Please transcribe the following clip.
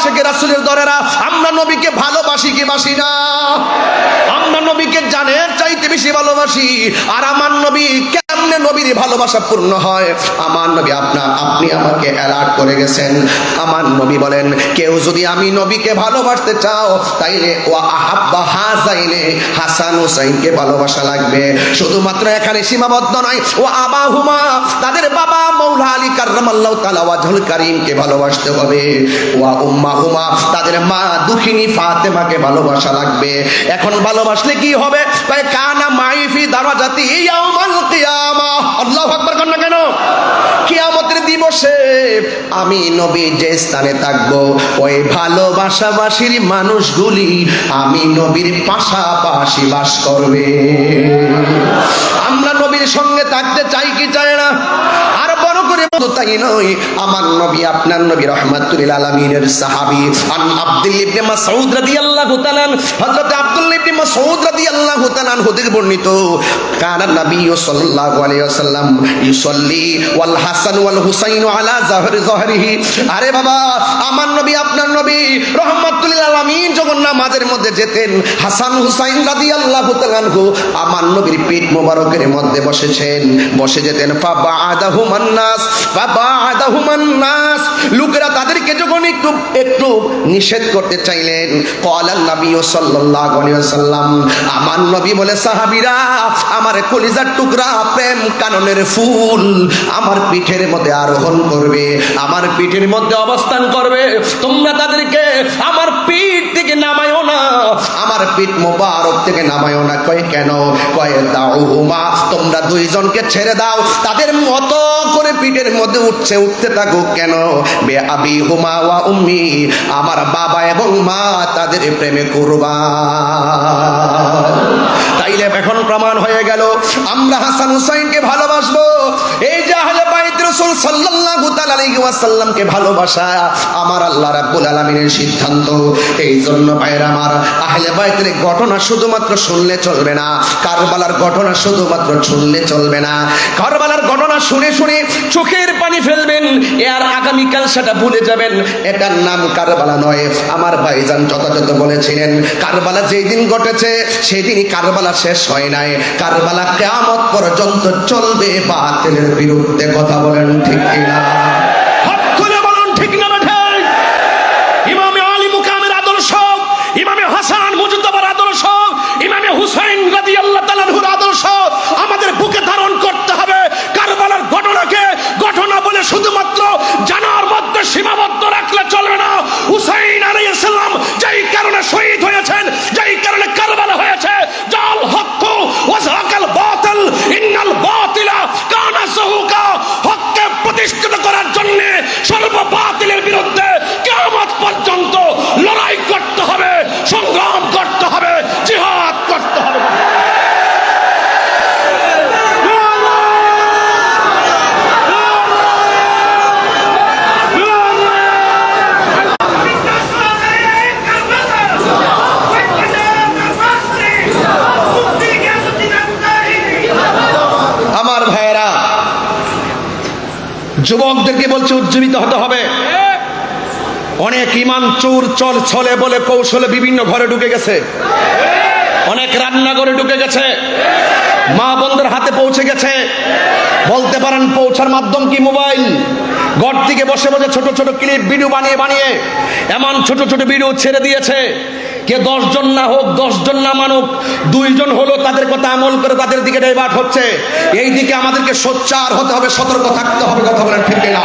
আশিকে রাসূলের দরেরা, আমরা নবীকে ভালোবাসি কি বাসি না? আমরা নবীকে জানের চাইতে বেশি ভালোবাসি। আর আমার নবী কেমনে নবীর ভালোবাসা পূর্ণ হয়? আমার নবী আপনি আমাকে অ্যালার্ট করে গেছেন। আমার নবী বলেন, কেউ যদি আমি নবীকে ভালোবাসতে চাও তাইলে ওয়া আহাব্বা হাযাইনে, হাসান হুসাইনকে ভালোবাসা লাগবে। শুধুমাত্র এখানে সীমাবদ্ধ নয়, ও আবাহুমা, তাদের বাবা মাওলা আলী কাররামাল্লাহু তাআলা ওয়াজহুল কারীমকে ভালোবাসতে হবে। ওয়া উম্মাহুমা, তাদের মা দুখিনী ফাতেমাকে ভালোবাসা লাগবে। এখন ভালোবাসলে কি হবে? কয় কানা মাই ফি দারাজাতি ইয়াউমাল কিয়ামা। আল্লাহু আকবার কন্না কেন? কিয়ামতের দিবসে আমি নবী যে স্থানে থাকবো, ওই ভালোবাসাবাসীর মানুষগুলি আমি নবীর পাশাপাশি বাস করবে। আমরা নবীর সঙ্গে থাকতে চাই কি চাই না? আর বড় করে তাই নয়, আমার নবী আপনার নবী রাহমাতুল লিল আলামিনের সাহাবী আন আব্দুল্লাহ ইবনে মাসউদ রাদিয়াল্লাহু তাআলা, হযরত আব্দুল্লাহ ইবনে মাসউদ রাদিয়াল্লাহু তাআলা হতে বর্ণিত, কানা নবী সাল্লাল্লাহু আলাইহি ওয়াসাল্লাম ইউসাল্লি ওয়াল হাসান ওয়াল হুসাইন আলা যাহরিহি। আরে বাবা, আমার নবী আপনার নবী রাহমাতুল লিল আলামিন যখন নামাজের মধ্যে যেতেন, হাসান হুসাইন রাদিয়াল্লাহু তাআলা আমার নবীর পেট মোবারকের মধ্যে বসে যেতেন। ফাবাআদাহুমান নাস, লোকেরা তাদেরকে যখন একটু নিষেধ করতে চাইলেন, ক্বালান নবী সাল্লাল্লাহু আলাইহি ওয়াসাল্লাম, আমার নবী বলে, সাহাবীরা, আমার কলিজার টুকরা প্রেম কাননের ফুল আমার পিঠের মধ্যে আরোহণ করবে, আমার পিঠের মধ্যে অবস্থান করবে। তোমরা তাদেরকে আমার পিঠ থেকে নামায়ও না, আমার পিঠ মোবারক থেকে নামায়ও না। কয় কেন? কয় দাউহুমা, তোমরা দুইজনকে ছেড়ে দাও, তাদের মতো করে পিঠের মধ্যে উঠতে থাকুক। কেন? বে আবি হুমা ওয়া উম্মি, আমার বাবা এবং মা তাদের প্রেমে কুরবান। তাইলে এখন প্রমাণ হয়ে গেল আমরা হাসান হুসাইনকে ভালোবাসবো। এই যে আহলে বাইত রাসূল সাল্লাল্লাহু তাআলা আলাইহি ওয়াসাল্লামকে ভালোবাসা আমার আল্লাহ রাব্বুল আলামিনের সিদ্ধান্ত। এই জন্য ভাইরা আমার, আহলে বাইতের ঘটনা শুধুমাত্র শুনলে চলবে না, কারবালার ঘটনা শুধুমাত্র শুনলে চলবে না। কারবালার ঘটনা শুনে শুনে চোখের পানি ফেলবেন, আর আগামীকাল সেটা ভুলে যাবেন। এটার নাম কারবালা নয়। আমার ভাইজান যথাযথ বলেছিলেন, কারবালা যেই দিন ঘটেছে সেই দিনই কারবালা শেষ হয় নাই। কারবালা কিয়ামত পর্যন্ত চলবে বাতিলের বিরুদ্ধে। কথা বলেন ঠিক কিনা? হাত তুলে বলুন ঠিক না বেঠে? ইমামে আলী মুকামের আদর্শ, ইমামে হাসান মুজতবার আদর্শ, ইমামে হুসাইন রাদিয়াল্লাহু তাআলা আনহুর আদর্শ আমাদের বুকে ধারণ করতে হবে। কারবালার ঘটনাকে ঘটনা বলে শুধুমাত্র জানার মধ্যে সীমাবদ্ধ রাখলে চলবে না। হুসাইন আলাইহিস সালাম যেই কারণে শহীদ হয়েছেন, যেই কারণে কারবালা হয়েছে, জাল হক ওয়া যাকাল বাতিল ইন্নাল বাতিলা কানা যাহুকা, হককে প্রতিষ্ঠিত করার জন্য সর্ব বাতিলের বিরুদ্ধে কিয়ামত পর্যন্ত লড়াই করতে হবে, সংগ্রাম করতে হবে, জিহাদ করতে হবে। আমার ভাইয়েরা, যুবকদেরকে বলছে উজ্জীবিত হতে হবে। অনেক ইমান চোর ছলে বলে কৌশলে বিভিন্ন ঘরে ঢুকে গেছে, অনেক রান্নাঘরে ঢুকে গেছে, মা বোনদের হাতে পৌঁছে গেছে। বলতে পারেন পৌঁছার মাধ্যম কি? মোবাইল। ঘর থেকে বসে বসে ছোট ছোট ক্লিপ ভিডিও বানিয়ে এমন ছোট ছোট ভিডিও ছেড়ে দিয়েছে। কে 10 জন না হোক, 10 জন না মানুক, 2 জন হলো তাদের কথা আমল করে তাদের দিকে ডাইভার্ট হচ্ছে। এই দিকে আমাদেরকে সোচ্চার হতে হবে, সতর্ক থাকতে হবে। কথা বলেন ঠিক না?